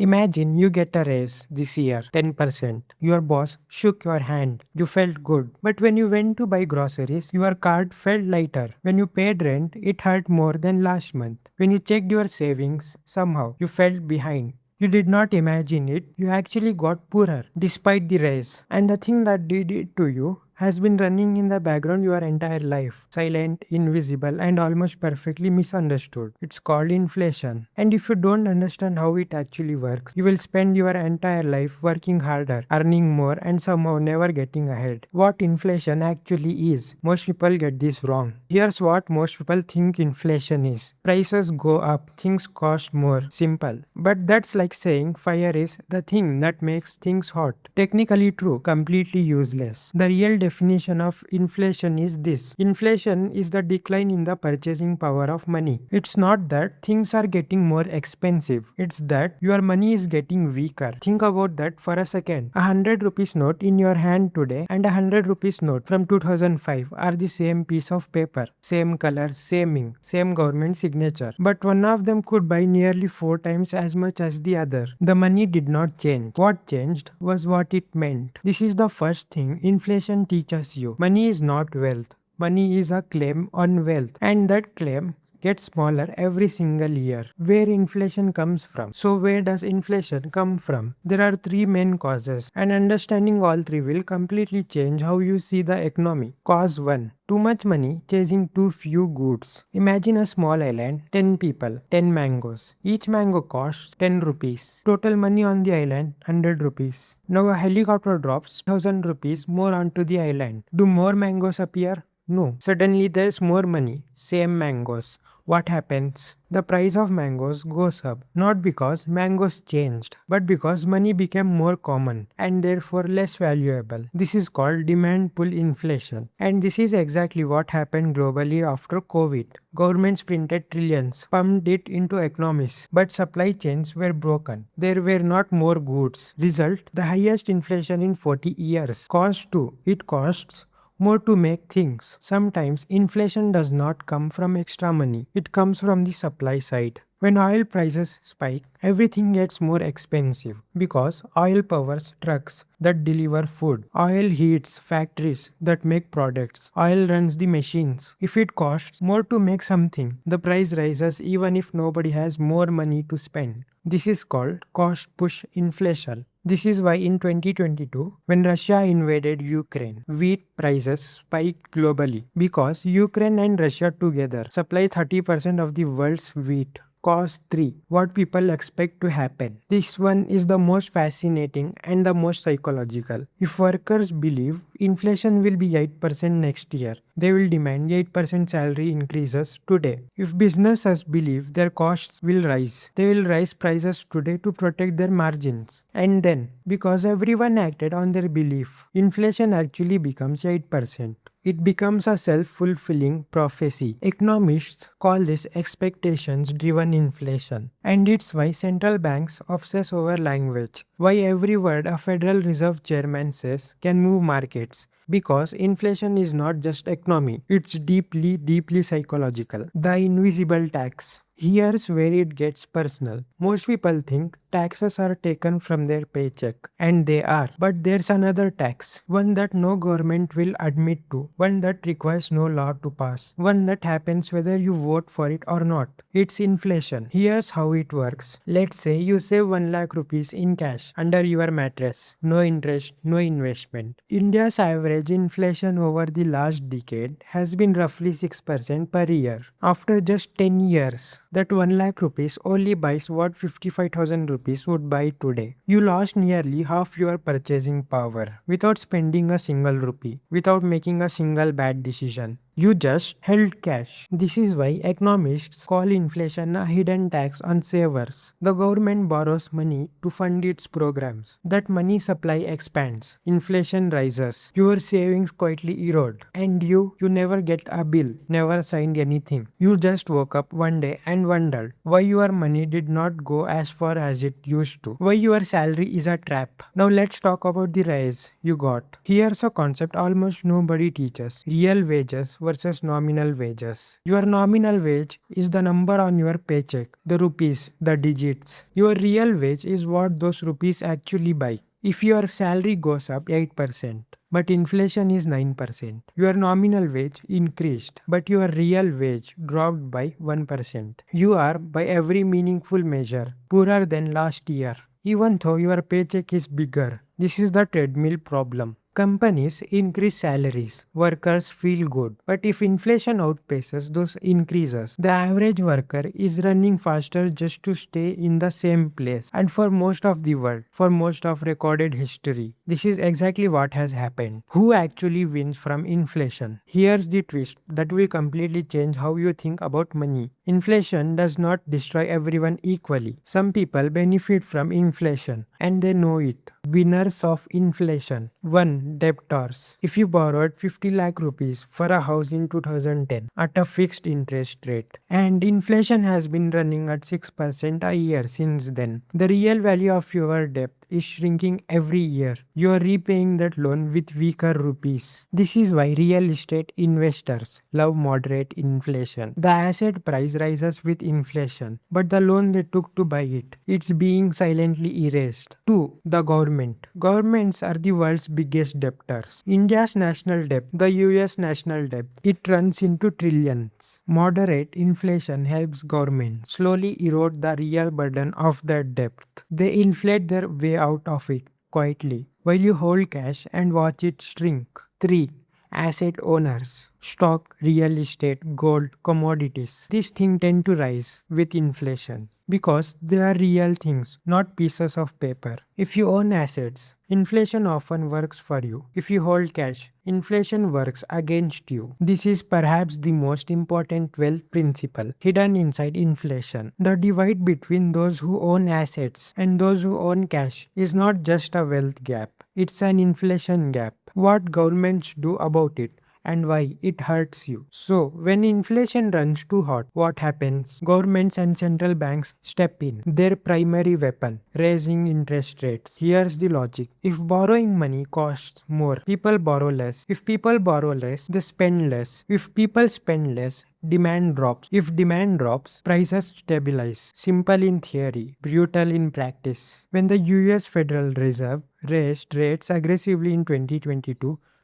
Imagine you get a raise this year, 10%. Your boss shook your hand. You felt good. But when you went to buy groceries, your card felt lighter. When you paid rent, it hurt more than last month. When you checked your savings, somehow you felt behind. You did not imagine it, you actually got poorer despite the raise. And the thing that did it to you has been running in the background your entire life. Silent, invisible, and almost perfectly misunderstood. It's called inflation. And if you don't understand how it actually works, you will spend your entire life working harder, earning more, and somehow never getting ahead. What inflation actually is, most people get this wrong. Here's what most people think inflation is. Prices go up, things cost more. Simple. But that's like saying fire is the thing that makes things hot. Technically true, completely useless. The real definition of inflation is this. Inflation is the decline in the purchasing power of money. It's not that things are getting more expensive. It's that your money is getting weaker. Think about that for a second. A 100 rupees note in your hand today and a 100 rupees note from 2005 are the same piece of paper. Same color, same ink, same government signature. But one of them could buy nearly 4 times as much as the other. The money did not change. What changed was what it meant. This is the first thing inflation teaches you. Money is not wealth. Money is a claim on wealth. And that claim gets smaller every single year. Where inflation comes from. So where does inflation come from? There are three main causes, and understanding all three will completely change how you see the economy. Cause 1. Too much money chasing too few goods. Imagine a small island, 10 people, 10 mangoes. Each mango costs 10 rupees. Total money on the island, 100 rupees. Now a helicopter drops 1000 rupees more onto the island. Do more mangoes appear? No. Suddenly there's more money, same mangoes. What happens? The price of mangoes goes up, not because mangoes changed, but because money became more common and therefore less valuable. This is called demand pull inflation. And this is exactly what happened globally after COVID. Governments printed trillions, pumped it into economies, but supply chains were broken. There were not more goods. Result, the highest inflation in 40 years. Cost 2. It costs more to make things. Sometimes inflation does not come from extra money. It comes from the supply side. When oil prices spike, everything gets more expensive because oil powers trucks that deliver food. Oil heats factories that make products. Oil runs the machines. If it costs more to make something, the price rises even if nobody has more money to spend. This is called cost push inflation. This is why in 2022, when Russia invaded Ukraine, wheat prices spiked globally because Ukraine and Russia together supply 30% of the world's wheat. Cause 3. What people expect to happen. This one is the most fascinating and the most psychological. If workers believe inflation will be 8% next year, they will demand 8% salary increases today. If businesses believe their costs will rise, they will raise prices today to protect their margins. And then, because everyone acted on their belief, inflation actually becomes 8%. It becomes a self-fulfilling prophecy. Economists call this expectations-driven inflation. And it's why central banks obsess over language. Why every word a Federal Reserve chairman says can move markets. Because inflation is not just economy, it's deeply, deeply psychological. The invisible tax. Here's where it gets personal. Most people think taxes are taken from their paycheck, and they are. But there's another tax, one that no government will admit to, one that requires no law to pass, one that happens whether you vote for it or not. It's inflation. Here's how it works. Let's say you save 1 lakh rupees in cash under your mattress. No interest, no investment. India's average inflation over the last decade has been roughly 6% per year. After just 10 years, that 1 lakh rupees only buys what 55,000 rupees would buy today. You lost nearly half your purchasing power without spending a single rupee, without making a single bad decision. You just held cash. This is why economists call inflation a hidden tax on savers. The government borrows money to fund its programs. That money supply expands. Inflation rises. Your savings quietly erode. And you never get a bill, never signed anything. You just woke up one day and wondered why your money did not go as far as it used to. Why your salary is a trap. Now let's talk about the rise you got. Here's a concept almost nobody teaches. Real wages versus nominal wages. Your nominal wage is the number on your paycheck, the rupees, the digits. Your real wage is what those rupees actually buy. If your salary goes up 8%, but inflation is 9%, your nominal wage increased, but your real wage dropped by 1%. You are, by every meaningful measure, poorer than last year, even though your paycheck is bigger. This is the treadmill problem. Companies increase salaries, workers feel good. But if inflation outpaces those increases, the average worker is running faster just to stay in the same place. And for most of the world, for most of recorded history, this is exactly what has happened. Who actually wins from inflation? Here's the twist that will completely change how you think about money. Inflation does not destroy everyone equally. Some people benefit from inflation and they know it. Winners of inflation. 1. Debtors. If you borrowed 50 lakh rupees for a house in 2010 at a fixed interest rate and inflation has been running at 6% a year since then, the real value of your debt is shrinking every year. You are repaying that loan with weaker rupees. This is why real estate investors love moderate inflation. The asset price rises with inflation, but the loan they took to buy it, it's being silently erased. 2. The government. Governments are the world's biggest debtors. India's national debt, the US national debt, it runs into trillions. Moderate inflation helps government slowly erode the real burden of their debt. They inflate their way out of it quietly while you hold cash and watch it shrink. 3. Asset owners. Stock, real estate, gold, commodities. These things tend to rise with inflation because they are real things, not pieces of paper. If you own assets, inflation often works for you. If you hold cash, inflation works against you. This is perhaps the most important wealth principle hidden inside inflation. The divide between those who own assets and those who own cash is not just a wealth gap, it's an inflation gap. What governments do about it and why it hurts you. So, when inflation runs too hot, what happens? Governments and central banks step in. Their primary weapon, raising interest rates. Here's the logic. If borrowing money costs more, people borrow less. If people borrow less, they spend less. If people spend less, demand drops. If demand drops, prices stabilize. Simple in theory, brutal in practice. When the US Federal Reserve raised rates aggressively in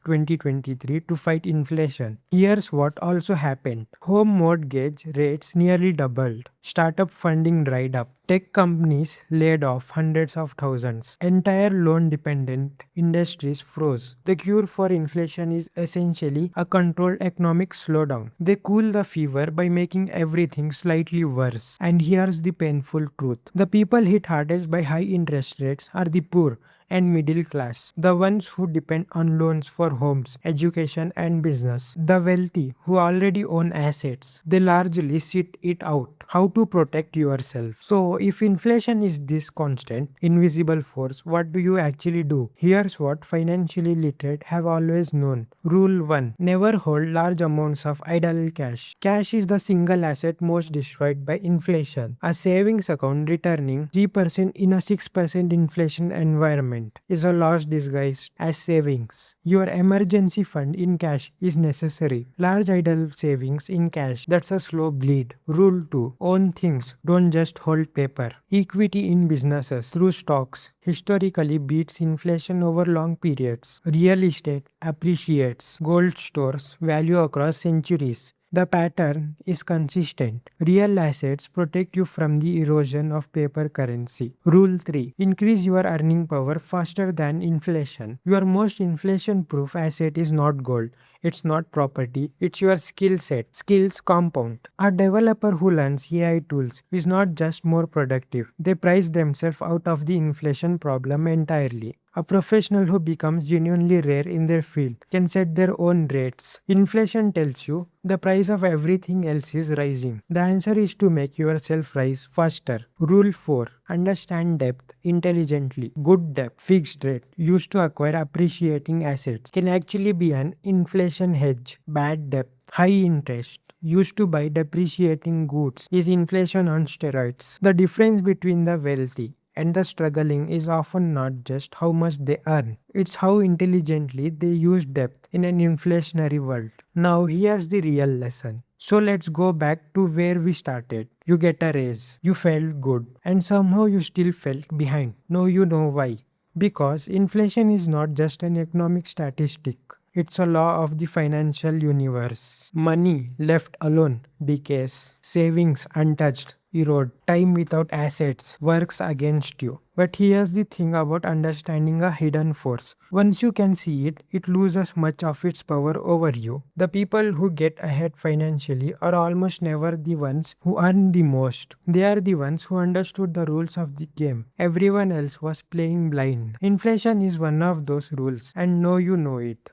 2023 to fight inflation. Here's what also happened. Home mortgage rates nearly doubled. Startup funding dried up. Tech companies laid off hundreds of thousands. Entire loan dependent industries froze. The cure for inflation is essentially a controlled economic slowdown. They cool the fever by making everything slightly worse. And here's the painful truth. The people hit hardest by high interest rates are the poor and middle class, the ones who depend on loans for homes, education, and business. The wealthy, who already own assets, they largely sit it out. How to protect yourself? So, if inflation is this constant, invisible force, what do you actually do? Here's what financially literate have always known. Rule 1. Never hold large amounts of idle cash. Cash is the single asset most destroyed by inflation. A savings account returning 3% in a 6% inflation environment is a loss disguised as savings. Your emergency fund in cash is necessary. Large idle savings in cash, that's a slow bleed. Rule 2. Own things, don't just hold paper. Equity in businesses through stocks historically beats inflation over long periods. Real estate appreciates. Gold stores value across centuries. The pattern is consistent. Real assets protect you from the erosion of paper currency. Rule 3. Increase your earning power faster than inflation. Your most inflation-proof asset is not gold. It's not property. It's your skill set. Skills compound. A developer who learns AI tools is not just more productive. They price themselves out of the inflation problem entirely. A professional who becomes genuinely rare in their field can set their own rates. Inflation tells you the price of everything else is rising. The answer is to make yourself rise faster. Rule 4. Understand depth intelligently. Good depth, fixed rate, used to acquire appreciating assets, can actually be an inflation hedge. Bad depth, high interest, used to buy depreciating goods, is inflation on steroids. The difference between the wealthy And the struggling is often not just how much they earn, it's how intelligently they use depth in an inflationary world. Now, here's the real lesson. So let's go back to where we started. You get a raise, you felt good, and somehow you still felt behind. Now you know why. Because inflation is not just an economic statistic, it's a law of the financial universe. Money left alone decays, savings untouched erode, time without assets works against you. But here's the thing about understanding a hidden force. Once you can see it, it loses much of its power over you. The people who get ahead financially are almost never the ones who earn the most. They are the ones who understood the rules of the game. Everyone else was playing blind. Inflation is one of those rules, and know you know it.